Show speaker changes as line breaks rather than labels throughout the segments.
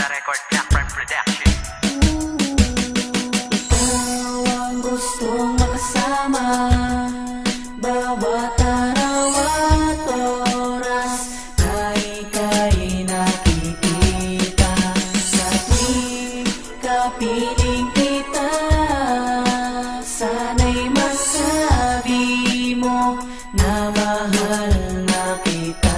the record, Black Prime Production.
Ikaw ang gustong makasama, bawat araw at oras ay ika'y nakikita. Sa tuwing kapiling kita, sana'y masabi mo na mahal na kita.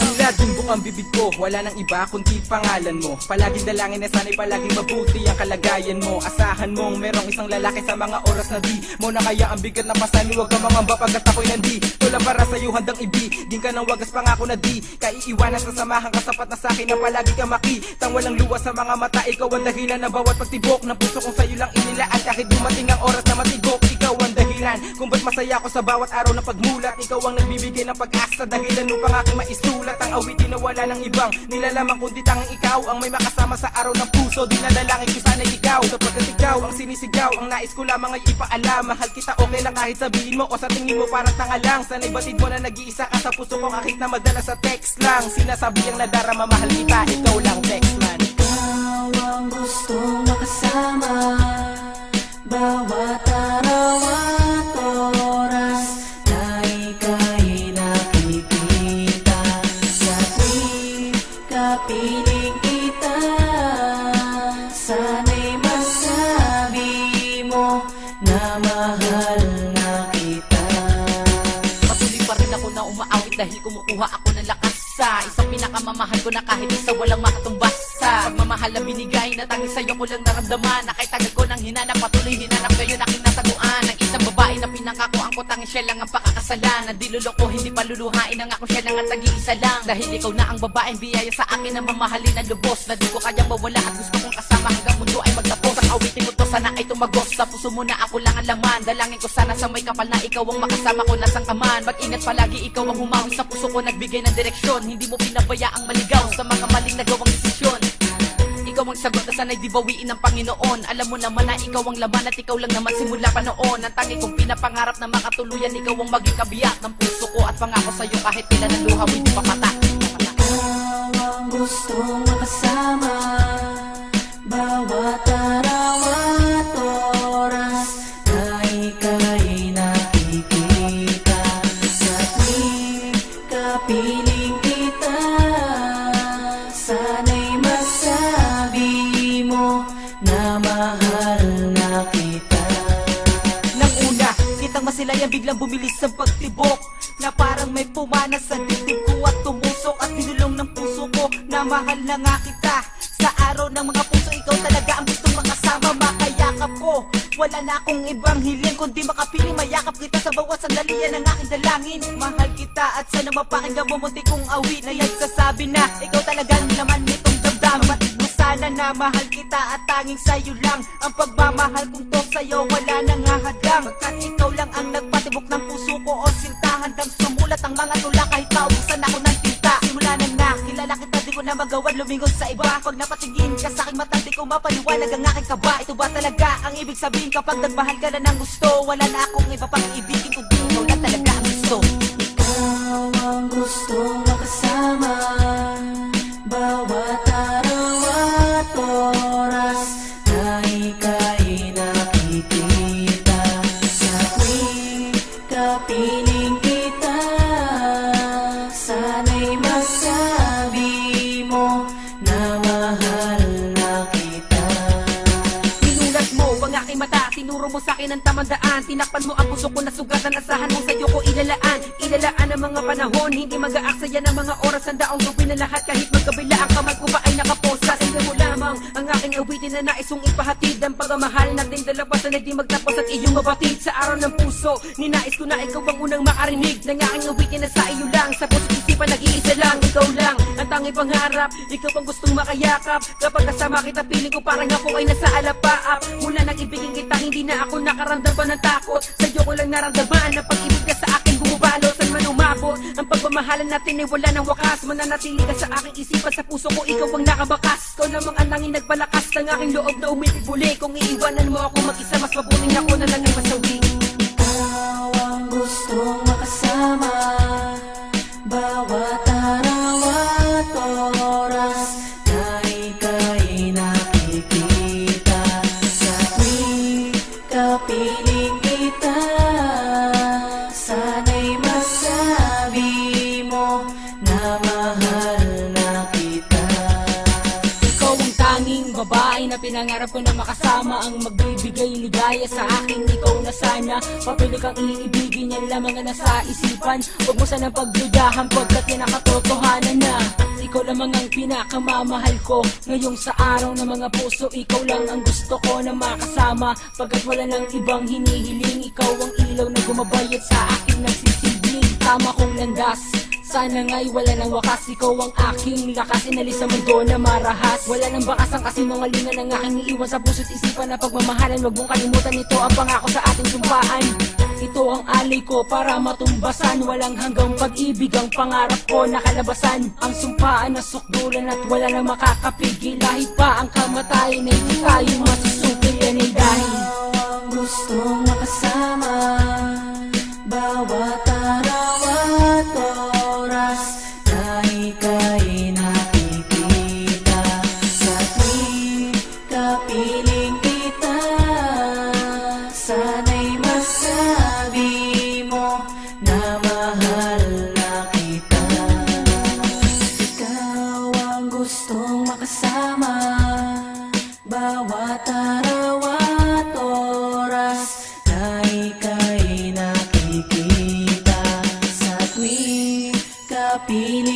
Ang laging bukang bibig ko, wala nang iba kundi pangalan mo. Palaging dalangin na sana'y palaging mabuti ang kalagayan mo. Asahan mong merong isang lalaki sa mga oras na di mo na kaya ang bigat na pasani. Huwag ka mangamba pagkat ako'y nandi. Tula para sa'yo handang ibigin ka ng wagas pangako na di kaiiwanan. Sasamahan ka sapat na sa'kin na palagi ka makitang walang luwas sa mga mata. Ikaw ang dahilan ng bawat pagtibok ng puso kong sa'yo lang inilaan. Kahit dumating ang oras na matigok, ikaw ang dahilan kung ba't masaya ako sa bawat araw na pagmulat. Ikaw ang nagbibigay ng pag-asa, dahilan upang aking maisulat ang awitin na wala ng ibang nilalaman kundi tanging ikaw ang may makasama sa araw ng puso. Dinadalangin ko sana'y ikaw, sapagkat ikaw ang sinisigaw. Ang nais ko lamang ay ipaalam, mahal kita okay lang kahit sabihin mo o sa tingin mo parang tanga lang. Sana'y batid mo na nag-iisa ka sa puso ko kahit na madala sa text lang. Sinasabi ang nadarama, mahal kita, ikaw lang text man.
Ikaw ang gustong makasama, bawat araw at oras na ika'y nakikita. Sa tuwing kapiling kita, sana'y masabi mo na mahal na kita.
Patuloy pa rin ako na umaawit dahil kumukuha ako ng lakas sa isang pinakamamahal ko na kahit isa walang makatumbas sa pagmamahal na binigay na tanging sa'yo ko lang naramdaman. Na kahit tagal ko nang hinanap, patuloy hinanap ngayon aking nataguan. Ang isang babae na pinangako ang ko tanging siya lang ang pakakasalan. Na diluloko hindi paluluhain ang ako siya lang ang tag-iisa lang. Dahil ikaw na ang babaeng biyaya sa akin na mamahalin ang lubos. Na di ko kayang mawala at gusto kong kasama hanggang mundo ay magtapos. Ang awitin ko to sana ay tumagos, sa puso mo na ako lang ang laman. Dalangin ko sana sa may kapal na ikaw ang makasama ko nasang kaman. Mag-ingat palagi, ikaw ang humawi sa puso ko, nagbigay ng direksyon. Hindi mo pinabayaang maligaw sa mga maling nagawang desisyon. Ikaw ang sagot na sana'y di bawiin ng Panginoon. Alam mo naman na ikaw ang laman at ikaw lang naman simula pa noon. Ang tangi kong pinapangarap na makatuluyan, ikaw ang maging kabiyak ng puso ko. At pangako sa'yo kahit pila ng luha, hindi pa pata.
Ikaw ang gustong makasama, bawat araw at oras na ika'y nakikita. Sa tuwing kapiling kita, sana'y masabi mo na mahal na kita.
Nang una, kitang masilayan biglang bumilis ang pagtibok. Na parang may pumana sa dibdib ko at tumusok. At binulong ng puso ko na mahal na nga kita. Sa araw ng mga puso, ikaw talaga ang gustong makasama. Makayakap ko, wala na akong ibang hiling kundi makapiling mayakap kita sa bawat sandali. Yan ang aking dalangin, mahal kita. At sana mapakinggan mo munti kong awit na nagsasabi na ikaw talaga ang laman nitong damdamin. Batid mo sana na mahal kita at tanging sa'yo lang ang pagmamahal kong to sa'yo wala nang hahadang. Pagkat ikaw lang ang nagpatibok ng puso ko o sintahan. Hanggang sumulat ang mga tula kahit paubusan ako ng tinta. Simula na nakilala kita, di ko na magawa lumingon sa iba. Pag napatingin ka sa aking mata, di ko mapaliwanag ang aking kaba. Ito ba talaga ang ibig sabihin kapag nagmahal ka na ng gusto? Wala na akong iba pang ibigin kung ikaw lang talaga ang gusto.
Ikaw ang gustong makasama, bawat araw at oras na ika'y nakikita. Sa tuwing kapiling kita, sana'y masabi mo na mahal na kita.
Tinulat mo ang aking mata, tinuro mo sa akin ang tamang daan. Tinakpan mo ang puso ko na sugatan, asahan mo sa'yo ko ilalaan. Ilalaan ang mga panahon, hindi mag-aaksaya ng mga oras. Ang daong gawin na lahat kahit magkabila ang kamay ko ba ay nakaposa. Tingnan mo lamang ang aking awitin na nais kong ipahatid. Ang pagmamahal nating dalawa sana'y di magtapos at iyong mabatid. Sa araw ng puso, ninais ko na ikaw ang unang makarinig ng aking awitin na sa iyo lang. Sa puso't isipan nag-iisa lang, ikaw lang ang tanging pangarap. Ikaw ang gustong makayakap. Kapag kasama kita, piling ko parang ako ay nasa alapaap. Mula nang ibigin kita, hindi na ako nakaramdam pa ng takot. Sa'yo ko lang naramdaman ang pag-ibig ka sa akin bumabalo. Saan man umabot, ang pagmamahalan natin ay wala ng wakas. Mananatili ka sa aking isipan, sa puso ko ikaw ang nakabakas. Ikaw lamang ang nanging nagpalakas ng aking loob na umibig muli. Kung iiwanan mo ako mag-isa, mas mabuting ako na lang ay masawi.
Ikaw ang gustong makasama, bawat araw at oras na kapiling kita. Sana'y masabi mo na mahal na kita.
Ikaw ang tanging babae na pinangarap ko na makasama, ang magbibigay ligaya sa akin. Ikaw na sana, papili kang iibigin, yan lamang ang nasa isipan. Huwag mo sanang pagdudahan pagkat yan ang katotohanan na ikaw lamang ang pinakamamahal ko. Ngayong sa araw ng mga puso, ikaw lang ang gusto ko na makasama. Pagkat wala nang ibang hinihiling, ikaw ang ilaw na gumabayad sa aking nagsisilbing tama kong landas. Sana nga'y wala nang wakas, ikaw ang aking lakas, inalis sa mundo na marahas. Wala nang bakas ang kasinungalingan ng aking iiwan sa puso't isipan na pagmamahalan. Huwag mong kalimutan, ito ang pangako sa ating sumpaan. Ito ang alay ko para matumbasan, walang hanggang pag-ibig ang pangarap ko nakalabasan. Ang sumpaan na sukdulan at wala nang makakapigil, lahit pa ang kamatayan ay di tayo masusukil. Yan ay dahil
Ang gustong makasama, bawat araw at oras na ika'y nakikita. Sa tuwing kapiling kita, sana'y masabi mo na mahal na kita. Ikaw ang gustong makasama, bawat araw at oras na ika'y nakikita. Sa tuwing kapiling